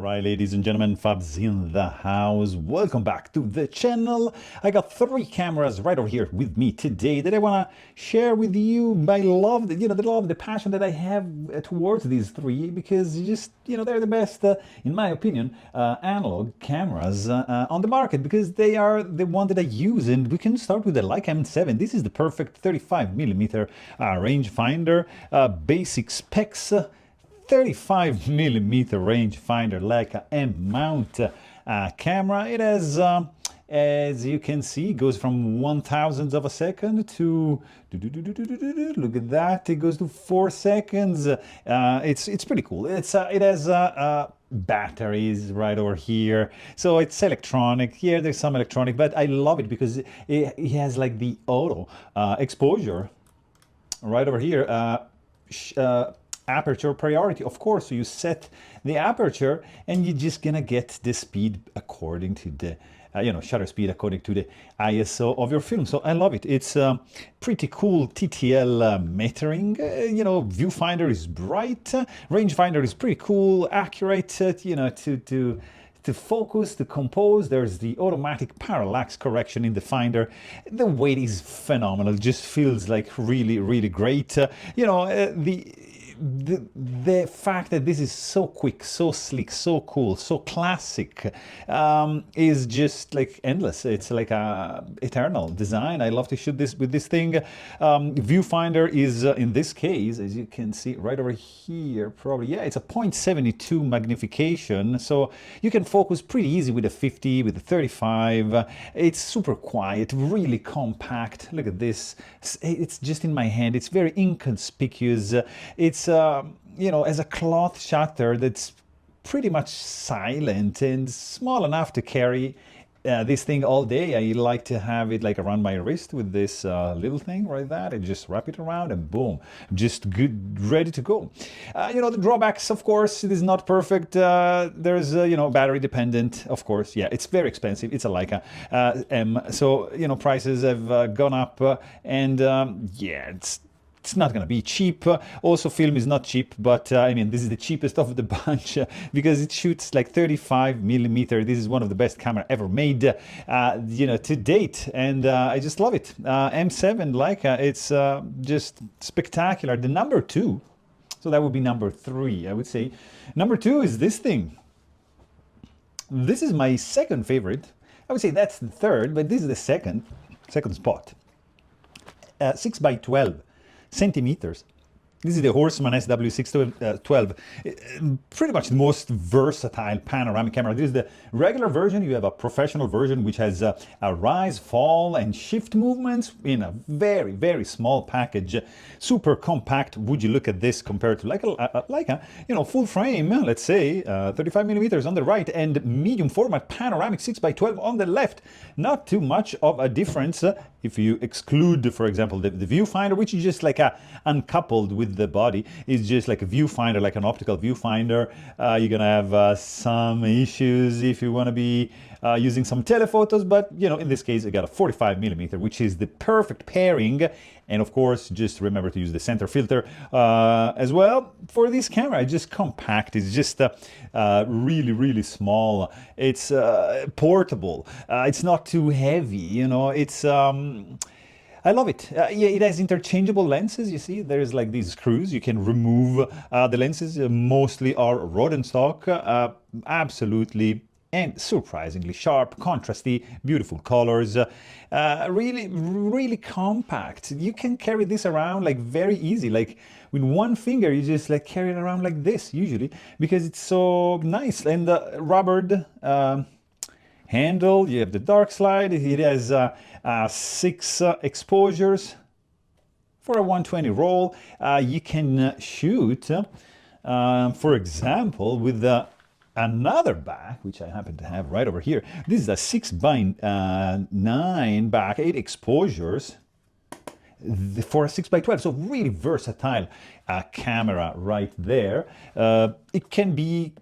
Alright, ladies and gentlemen, Fab's in the house. Welcome back to the channel. I got three cameras right over here with me today that I want to share with you my love, the passion that I have towards these three, because they're the best, in my opinion, analog cameras on the market, because they are the one that I use. And we can start with the Leica M7. This is the perfect 35mm rangefinder, basic specs. 35mm rangefinder Leica M mount camera. It has, as you can see, goes from 1/1000th of a second to look at that. It goes to 4 seconds. It's pretty cool. It has batteries right over here, so it's electronic. Here there's some electronic, but I love it because it has like the auto exposure right over here. Aperture priority, of course. So you set the aperture and you're just gonna get the speed according to the shutter speed according to the ISO of your film. So I love it. It's pretty cool TTL metering. Viewfinder is bright, rangefinder is pretty cool, accurate, to focus, to compose. There's the automatic parallax correction in the finder. The weight is phenomenal, just feels like really, really great. The fact that this is so quick, so slick, so cool, so classic, is just like endless. It's like a eternal design. I love to shoot this with this thing. Viewfinder is in this case, as you can see right over here, probably, yeah, it's a 0.72 magnification, so you can focus pretty easy with a 50, with a 35. It's super quiet, really compact. Look at this. It's just in my hand. It's very inconspicuous. It's as a cloth shutter that's pretty much silent and small enough to carry this thing all day. I like to have it like around my wrist with this little thing right there, and just wrap it around and boom, just good, ready to go. The drawbacks, of course, it is not perfect. There's battery dependent, of course. Yeah, it's very expensive. It's a Leica M, so prices have gone up, and yeah, it's not going to be cheap. Also, film is not cheap, but I mean, this is the cheapest of the bunch because it shoots like 35mm. This is one of the best camera ever made, to date, and I just love it. M7 Leica, it's just spectacular. The number two, so that would be number three, I would say. Number two is this thing. This is my second favorite. I would say that's the third, but this is the second spot. 6x12 centimeters. This is the Horseman SW612, pretty much the most versatile panoramic camera. This is the regular version. You have a professional version which has a rise, fall, and shift movements in a very, very small package. Super compact. Would you look at this compared to Leica, full frame, let's say, 35mm on the right, and medium format panoramic 6x12 on the left. Not too much of a difference if you exclude, for example, the viewfinder, which is just like uncoupled with the body. It's just like a viewfinder, like an optical viewfinder. You're gonna have some issues if you want to be using some telephotos, but in this case I got a 45mm, which is the perfect pairing. And of course, just remember to use the center filter as well for this camera. It's just compact. It's just really, really small. It's portable. It's not too heavy. It's I love it. Yeah, it has interchangeable lenses. You see, there's like these screws. You can remove the lenses. Mostly are rod and stock. Absolutely and surprisingly sharp, contrasty, beautiful colors. Really, really compact. You can carry this around like very easy. Like with one finger, you just like carry it around like this usually, because it's so nice. And the rubbered handle, you have the dark slide. It has 6 exposures for a 120 roll. You can shoot, for example, with another back, which I happen to have right over here. This is a 6x9 back, 8 exposures for a 6x12. So really versatile camera right there. It can be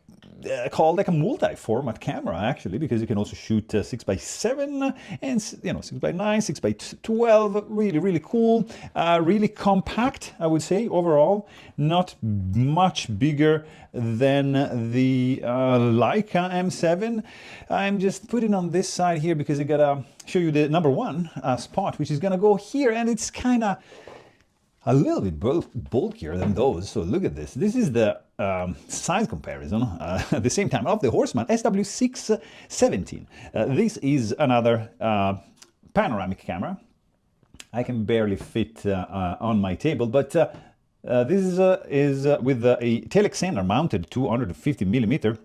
called like a multi-format camera, actually, because you can also shoot 6x7 and 6x9, 6x12. Really, really cool. Really compact, I would say, overall. Not much bigger than the Leica M7. I'm just putting on this side here because I gotta show you the number one spot, which is gonna go here, and it's kind of a little bit bulkier than those. So look at this. This is the size comparison at the same time of the Horseman SW617. This is another panoramic camera. I can barely fit on my table, but this is with a tail extender mounted 250 millimeter.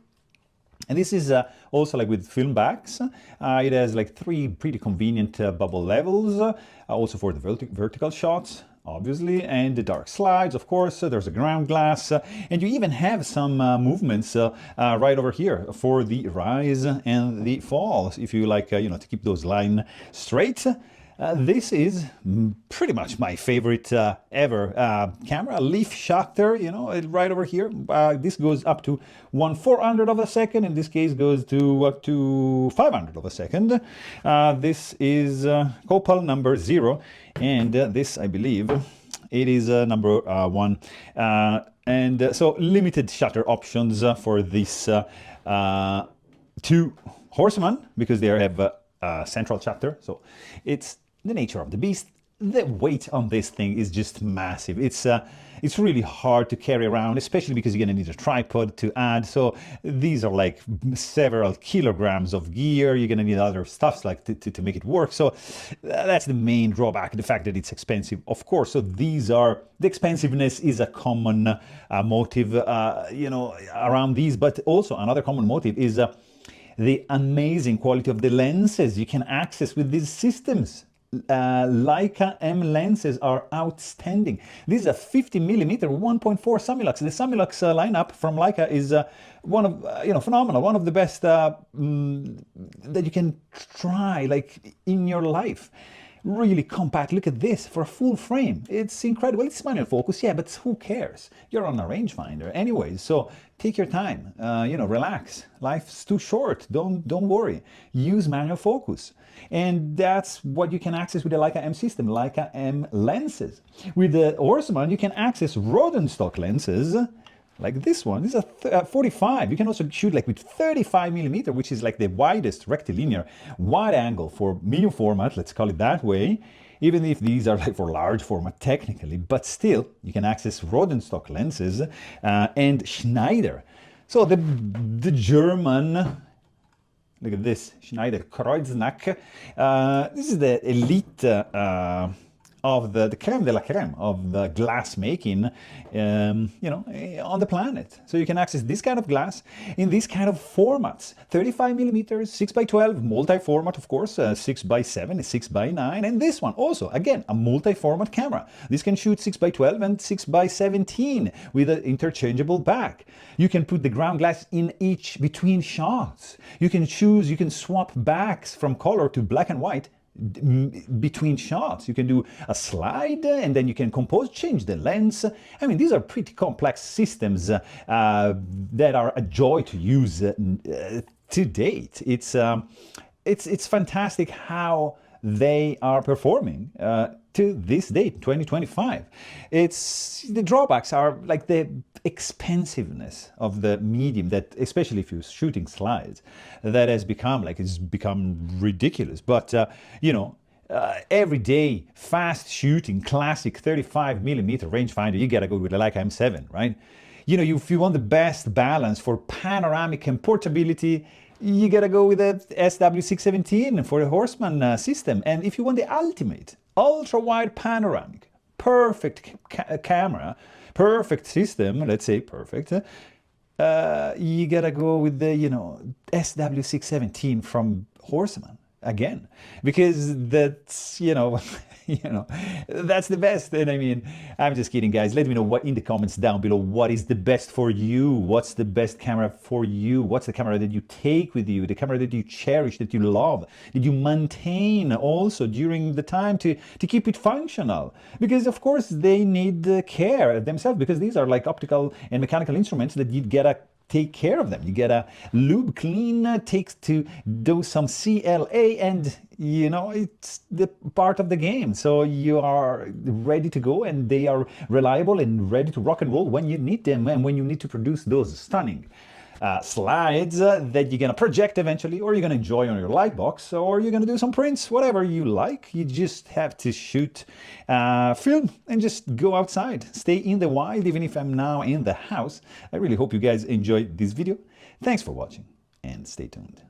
And this is also like with film backs. It has like 3 pretty convenient bubble levels, also for the vertical shots, obviously, and the dark slides, of course. There's a ground glass, and you even have some movements right over here for the rise and the fall, if you like, to keep those lines straight. This is pretty much my favorite ever camera, leaf shutter, right over here. This goes up to 1/400 of a second. In this case, goes to up to 500 of a second. This is Copal number 0, and this, I believe, it is number 1. And so limited shutter options for this 2 Horseman, because they have a central shutter. So it's the nature of the beast. The weight on this thing is just massive. It's really hard to carry around, especially because you're gonna need a tripod to add. So these are like several kilograms of gear. You're gonna need other stuff like to make it work. So that's the main drawback, the fact that it's expensive, of course. So the expensiveness is a common motive, around these. But also another common motive is the amazing quality of the lenses you can access with these systems. Leica M lenses are outstanding. These are 50 millimeter 1.4 Summilux. The Summilux lineup from Leica is one of phenomenal, one of the best that you can try like in your life. Really compact. Look at this for a full frame. It's incredible. It's manual focus, yeah, but who cares? You're on a rangefinder anyways, so take your time. Relax. Life's too short. Don't worry. Use manual focus, and that's what you can access with the Leica M system, Leica M lenses. With the Horseman, you can access rodent stock lenses. Like this one, this is a 45. You can also shoot like with 35 millimeter, which is like the widest rectilinear wide angle for medium format, let's call it that way. Even if these are like for large format technically, but still you can access rodent stock lenses and Schneider. So the German, look at this, Schneider Kreuznach. This is the elite of the creme de la creme of the glass making, on the planet. So you can access this kind of glass in these kind of formats: 35 millimeters, 6x12, multi-format, of course, 6x7, 6x9, and this one also, again, a multi-format camera. This can shoot 6x12 and 6x17 with an interchangeable back. You can put the ground glass in each between shots. You can swap backs from color to black and white between shots. You can do a slide, and then you can change the lens. I mean, these are pretty complex systems that are a joy to use to date. It's fantastic how they are performing to this date, 2025. The drawbacks are like the expensiveness of the medium, that especially if you're shooting slides, that has become ridiculous. But everyday fast shooting classic 35 millimeter rangefinder, you gotta go with the Leica M7, right? If you want the best balance for panoramic and portability, you gotta go with the SW617 for the Horseman system. And if you want the ultimate ultra-wide panoramic, perfect camera, perfect system, let's say perfect, you gotta go with the SW617 from Horseman again, because that's that's the best. And I mean, I'm just kidding, guys. Let me know in the comments down below what is the best for you. What's the best camera for you? What's the camera that you take with you? The camera that you cherish, that you love, that you maintain also during the time to keep it functional. Because of course they need care themselves, because these are like optical and mechanical instruments that you gotta take care of them. You gotta lube, clean, takes to do some CLA, and you know, it's the part of the game. So you are ready to go, and they are reliable and ready to rock and roll when you need them and when you need to produce those stunning slides that you're gonna project eventually, or you're gonna enjoy on your light box, or you're gonna do some prints, whatever you like. You just have to shoot, film, and just go outside. Stay in the wild, even if I'm now in the house. I really hope you guys enjoyed this video. Thanks for watching, and stay tuned.